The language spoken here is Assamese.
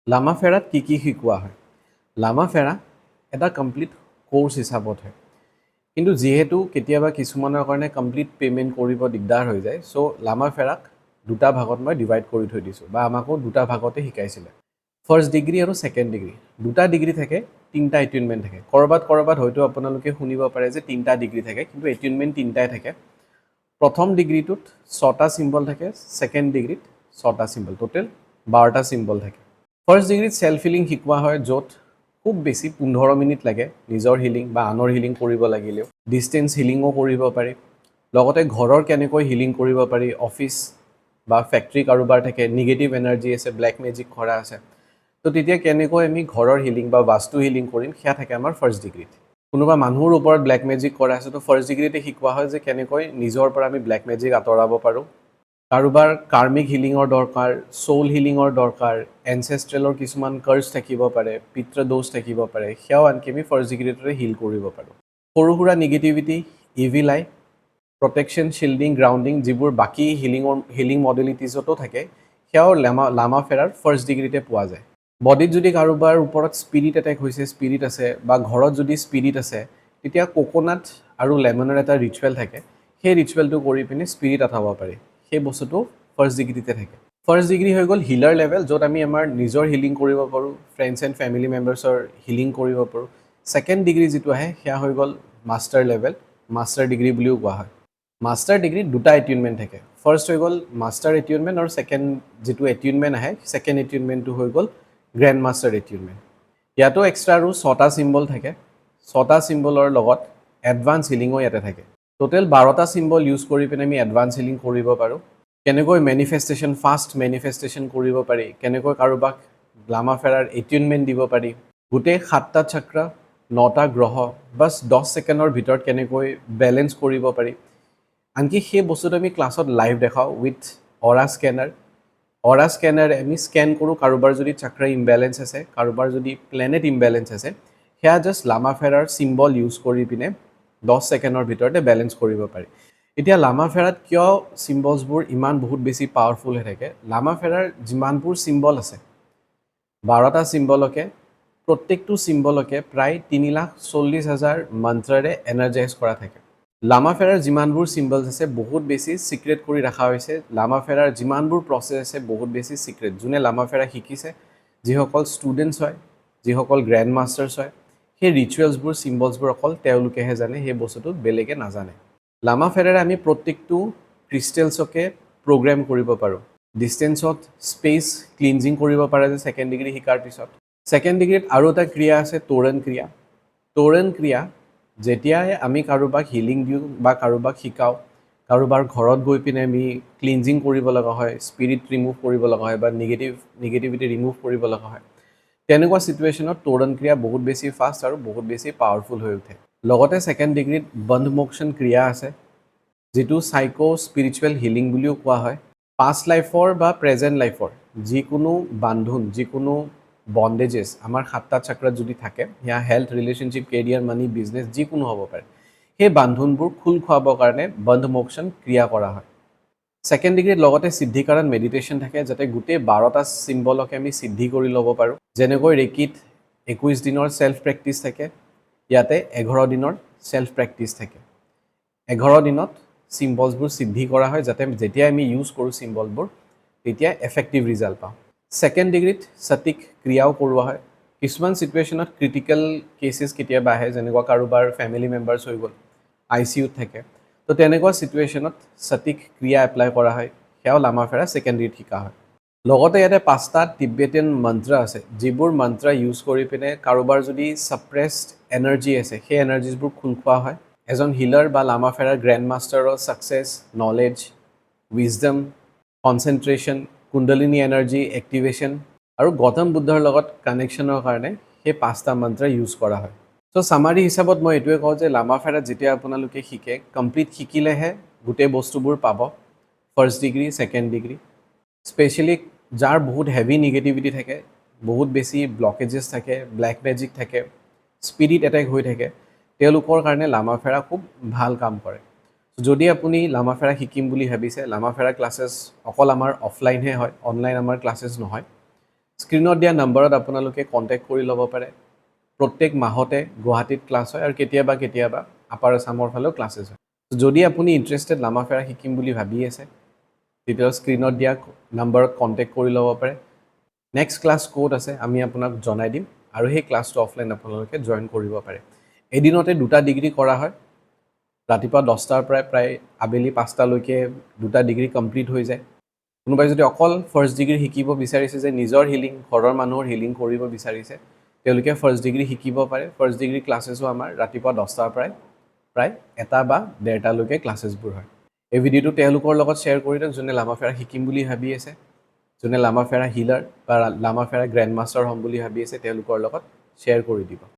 লামা ফেৰাত কি শিকোৱা হয়? লামা ফেৰা এটা কমপ্লিট কোৰ্চ হিচাপত হয়। কিন্তু যিহেতু কেতিয়াবা কিছুমানৰ কাৰণে কমপ্লিট পে'মেণ্ট কৰিব দিগদাৰ হৈ যায়, চ' লামা ফেৰাক দুটা ভাগত মই ডিভাইড কৰি থৈ দিছোঁ বা আমাকো দুটা ভাগতে শিকাইছিলে। ফাৰ্ষ্ট ডিগ্ৰী আৰু ছেকেণ্ড ডিগ্ৰী দুটা ডিগ্ৰী থাকে, তিনিটা এটুইনমেণ্ট থাকে। ক'ৰবাত হয়তো আপোনালোকে শুনিব পাৰে যে তিনিটা ডিগ্ৰী থাকে, কিন্তু এটুইনমেণ্ট তিনিটাই থাকে। প্ৰথম ডিগ্ৰীটোত 6টা চিম্বল থাকে, ছেকেণ্ড ডিগ্ৰীত 6টা চিম্বল, টোটেল 12টা চিম্বল থাকে। ফাৰ্ষ্ট ডিগ্ৰীত ছেল্ফ হিলিং শিকোৱা হয়, য'ত খুব বেছি 15 মিনিট লাগে নিজৰ হিলিং বা আনৰ হিলিং কৰিব লাগিলেও। ডিষ্টেঞ্চ হিলিঙো কৰিব পাৰি, লগতে ঘৰৰ কেনেকৈ হিলিং কৰিব পাৰি, অফিচ বা ফেক্টৰী কাৰোবাৰ থাকে, নিগেটিভ এনাৰ্জি আছে, ব্লেক মেজিক কৰা আছে, তো তেতিয়া কেনেকৈ আমি ঘৰৰ হিলিং বা বাস্তু হিলিং কৰিম, সেয়া থাকে আমাৰ ফাৰ্ষ্ট ডিগ্ৰীত। কোনোবা মানুহৰ ওপৰত ব্লেক মেজিক কৰা আছে, তো ফাৰ্ষ্ট ডিগ্ৰীতে শিকোৱা হয় যে কেনেকৈ নিজৰ পৰা আমি ব্লেক মেজিক আঁতৰাব পাৰোঁ। কাৰোবাৰ কাৰ্মিক হিলিঙৰ দৰকাৰ, চ'ল হিলিঙৰ দৰকাৰ, এনচেষ্ট্ৰেলৰ কিছুমান কাৰ্জ থাকিব পাৰে, পিতৃদোষ থাকিব পাৰে, সেয়াও আনকি আমি ফাৰ্ষ্ট ডিগ্ৰীটোতে হিল কৰিব পাৰোঁ। সৰু সুৰা negativity, evil eye, protection, shielding, grounding, যিবোৰ বাকী হিলিং মডেলিটিজতো থাকে, সেয়াও লামা ফেৰাৰ ফাৰ্ষ্ট ডিগ্ৰীতে পোৱা যায়। বডিত যদি কাৰোবাৰ ওপৰত স্পিৰিট এটেক হৈছে, স্পিৰিট আছে, বা ঘৰত যদি স্পিৰিট আছে, তেতিয়া কোকোনাট আৰু লেমনৰ এটা ৰিচুৱেল থাকে, সেই ৰিচুৱেলটো কৰি পিনে স্পিৰিট আঁতৰাব পাৰি। সেই বস্তুটো ফাৰ্ষ্ট ডিগ্ৰীতে থাকে। ফাৰ্ষ্ট ডিগ্ৰী হৈ গ'ল হিলাৰ লেভেল, য'ত আমি আমাৰ নিজৰ হিলিং কৰিব পাৰোঁ, ফ্ৰেণ্ডছ এণ্ড ফেমিলি মেম্বাৰ্ছৰ হিলিং কৰিব পাৰোঁ। ছেকেণ্ড ডিগ্ৰী যিটো আহে, সেয়া হৈ গ'ল মাষ্টাৰ লেভেল, মাষ্টাৰ ডিগ্ৰী বুলিও কোৱা হয়। মাষ্টাৰ ডিগ্ৰীত দুটা এটুইনমেণ্ট থাকে। ফাৰ্ষ্ট হৈ গ'ল মাষ্টাৰ এটুইনমেণ্ট, আৰু ছেকেণ্ড যিটো এটুইনমেণ্ট আহে, ছেকেণ্ড এটুইনমেণ্টটো হৈ গ'ল গ্ৰেণ্ড মাষ্টাৰ এটুইনমেণ্ট। ইয়াতো এক্সট্ৰা আৰু 6টা চিম্বল থাকে। 6টা চিম্বলৰ লগত এডভান্স হিলিঙো ইয়াতে থাকে। টোটেল 12টা চিম্বল ইউজ কৰি পিনে আমি এডভান্স হিলিং কৰিব পাৰোঁ। কেনেকৈ মেনিফেষ্টেশ্যন, ফাষ্ট মেনিফেষ্টেশ্যন কৰিব পাৰি, কেনেকৈ কাৰোবাক লামা ফেৰাৰ এটুইনমেণ্ট দিব পাৰি, গোটেই 7টা চক্ৰ, 9টা গ্ৰহ বাছ 10 ছেকেণ্ডৰ ভিতৰত কেনেকৈ বেলেঞ্চ কৰিব পাৰি। আনকি সেই বস্তুটো আমি ক্লাছত লাইভ দেখাওঁ উইথ অৰা স্কেনাৰ। অৰা স্কেনাৰে আমি স্কেন কৰোঁ কাৰোবাৰ যদি চক্ৰ ইমবেলেঞ্চ আছে, কাৰোবাৰ যদি প্লেনেট ইমবেলেঞ্চ আছে, সেয়া জাষ্ট লামা ফেৰাৰ চিম্বল ইউজ কৰি পিনে 10 ছেকেণ্ডৰ ভিতৰতে বেলেঞ্চ কৰিব পাৰি। এতিয়া লামা ফেৰাত কিয় চিম্বলছবোৰ ইমান বহুত বেছি পাৱাৰফুল হৈ থাকে? লামা ফেৰাৰ যিমানবোৰ চিম্বল আছে, 12টা চিম্বলকে, প্ৰত্যেকটো চিম্বলকে প্ৰায় 3,40,000 মন্ত্ৰৰে এনাৰ্জাইজ কৰা থাকে। লামা ফেৰাৰ যিমানবোৰ চিম্বলছ আছে, বহুত বেছি চিক্ৰেট কৰি ৰখা হৈছে। লামা ফেৰাৰ যিমানবোৰ প্ৰচেছ আছে, বহুত বেছি চিক্ৰেট। যোনে লামা ফেৰা শিকিছে, যিসকল ষ্টুডেণ্টছ হয়, যিসকল গ্ৰেণ্ড মাষ্টাৰ্ছ হয়, সেই ৰিচুৱেলছবোৰ, চিম্বলছবোৰ অকল তেওঁলোকেহে জানে, সেই বস্তুটো বেলেগে নাজানে। লামা ফেৰাৰে আমি প্ৰত্যেকটো ক্ৰিষ্টেলছকে প্ৰগ্ৰেম কৰিব পাৰোঁ। ডিষ্টেঞ্চত স্পেচ ক্লিনজিং কৰিব পাৰে যে ছেকেণ্ড ডিগ্ৰী শিকাৰ পিছত। ছেকেণ্ড ডিগ্ৰীত আৰু এটা ক্ৰিয়া আছে, তোৰণ ক্ৰিয়া। তোৰণ ক্ৰিয়া যেতিয়াই আমি কাৰোবাক হিলিং দিওঁ বা কাৰোবাক শিকাওঁ, কাৰোবাৰ ঘৰত গৈ পিনে আমি ক্লিনজিং কৰিব লগা হয়, স্পিৰিট ৰিমুভ কৰিব লগা হয়, বা নিগেটিভিটি ৰিমুভ কৰিব লগা হয়, তেনেকুৱা ছিটুৱেশ্যনত তোৰণ ক্ৰিয়া বহুত বেছি ফাষ্ট আৰু বহুত বেছি পাৱাৰফুল হৈ উঠে। লগতে ছেকেণ্ড ডিগ্ৰীত বন্ধ মোক্ষণ ক্ৰিয়া আছে, যিটো চাইকো স্পিৰিচুৱেল হিলিং বুলিও কোৱা হয়। পাষ্ট লাইফৰ বা প্ৰেজেণ্ট লাইফৰ যিকোনো বান্ধোন, যিকোনো বণ্ডেজেছ আমাৰ 7টা চক্ৰত যদি থাকে, সেয়া হেল্থ, ৰিলেশ্যনশ্বিপ, কেৰিয়াৰ, মানি, বিজনেছ যিকোনো হ'ব পাৰে, সেই বান্ধোনবোৰ খোল খুৱাবৰ কাৰণে বন্ধ মোক্ষণ ক্ৰিয়া কৰা হয়। ছেকেণ্ড ডিগ্ৰীত লগতে সিদ্ধিকৰণ মেডিটেশ্যন থাকে, যাতে গোটেই 12টা চিম্বলকে আমি সিদ্ধি কৰি ল'ব পাৰোঁ। যেনেকৈ ৰেকিত 21 দিনৰ ছেল্ফ প্ৰেক্টিছ থাকে, ইয়াতে 11 দিনৰ ছেল্ফ প্ৰেক্টিছ থাকে। 11 দিনত চিম্বলছবোৰ সিদ্ধি কৰা হয়, যাতে যেতিয়া আমি ইউজ কৰোঁ চিম্বলবোৰ, তেতিয়া এফেক্টিভ ৰিজাল্ট পাওঁ। ছেকেণ্ড ডিগ্ৰীত সঠিক ক্ৰিয়াও কৰোৱা হয়। কিছুমান ছিটুৱেশ্যনত ক্ৰিটিকেল কেছেছ কেতিয়াবা আহে, যেনেকুৱা কাৰোবাৰ ফেমিলি মেম্বাৰ্ছ হৈ গ'ল, ICUত থাকে, তো তেনেকুৱা ছিটুৱেশ্যনত সঠিক ক্ৰিয়া এপ্লাই কৰা হয়, সেয়াও লামা ফেৰা ছেকেণ্ড ডিগ্ৰীত শিকা হয়। লগতে ইয়াতে 5টা টিবেটিয়ান মন্ত্ৰ আছে, যিবোৰ মন্ত্ৰ ইউজ কৰি পিনে কাৰোবাৰ যদি ছাপ্ৰেছড এনাৰ্জি আছে, সেই এনাৰ্জিজবোৰ খোল খোৱা হয়। এজন হিলাৰ বা লামা ফেৰাৰ গ্ৰেণ্ড মাষ্টাৰৰ success, knowledge, wisdom, concentration, kundalini energy activation আৰু গৌতম বুদ্ধৰ লগত কানেকশ্যনৰ কাৰণে সেই 5টা মন্ত্ৰ ইউজ কৰা হয়। চ' চামাৰী হিচাপত মই এইটোৱে কওঁ যে লামা ফেৰাত যেতিয়া আপোনালোকে শিকে, কমপ্লিট শিকিলেহে গোটেই বস্তুবোৰ পাব। First degree, second degree, specially যাৰ বহুত হেভি নিগেটিভিটি থাকে, বহুত বেছি ব্লকেজেছ থাকে, ব্লেক মেজিক থাকে, স্পিৰিট এটেক হৈ থাকে, তেওঁলোকৰ কাৰণে লামা ফেৰা খুব ভাল কাম কৰে। যদি আপুনি লামা ফেৰা শিকিম বুলি ভাবিছে, লামা ফেৰা ক্লাছেছ অকল আমাৰ অফলাইনহে হয়, অনলাইন আমাৰ ক্লাছেছ নহয়। স্ক্ৰীনত দিয়া নম্বৰত আপোনালোকে কণ্টেক্ট কৰি ল'ব পাৰে প্ৰত্যেক মাহতে গুৱাহাটীত ক্লাছ হয় আৰু কেতিয়াবা আপাৰ আছামৰ ফালেও ক্লাছেছ হয় যদি আপুনি ইণ্টাৰেষ্টেড লামাফেৰা শিকিম বুলি ভাবি আছে তেতিয়াও স্ক্ৰীনত দিয়া নম্বৰত কণ্টেক্ট কৰি ল'ব পাৰে নেক্সট ক্লাছ ক'ত আছে আমি আপোনাক জনাই দিম আৰু সেই ক্লাছটো অফলাইন আপোনালোকে জইন কৰিব পাৰে এদিনতে 2টা ডিগ্ৰী কৰা হয় ৰাতিপুৱা 10টাৰ পৰা প্ৰায় আবেলি 5টালৈকে 2টা ডিগ্ৰী কমপ্লিট হৈ যায় কোনোবাই যদি অকল ফাৰ্ষ্ট ডিগ্ৰী শিকিব বিচাৰিছে যে নিজৰ হিলিং ঘৰৰ মানুহৰ হিলিং কৰিব বিচাৰিছে তেওঁলোকে ফাৰ্ষ্ট ডিগ্ৰী শিকিব পাৰে ফাৰ্ষ্ট ডিগ্ৰী ক্লাছেছো আমাৰ ৰাতিপুৱা 10টাৰ পৰা প্ৰায় 1টা বা 1:30লৈকে ক্লাছেছবোৰ হয় এই ভিডিঅ'টো তেওঁলোকৰ লগত শ্বেয়াৰ কৰি দিয়ক যোনে লামাফেৰা শিকিম বুলি ভাবি আছে যোনে লামাফেৰা হিলাৰ বা লামাফেৰা গ্ৰেণ্ড মাষ্টাৰ হ'ম বুলি ভাবি আছে তেওঁলোকৰ লগত শ্বেয়াৰ কৰি দিব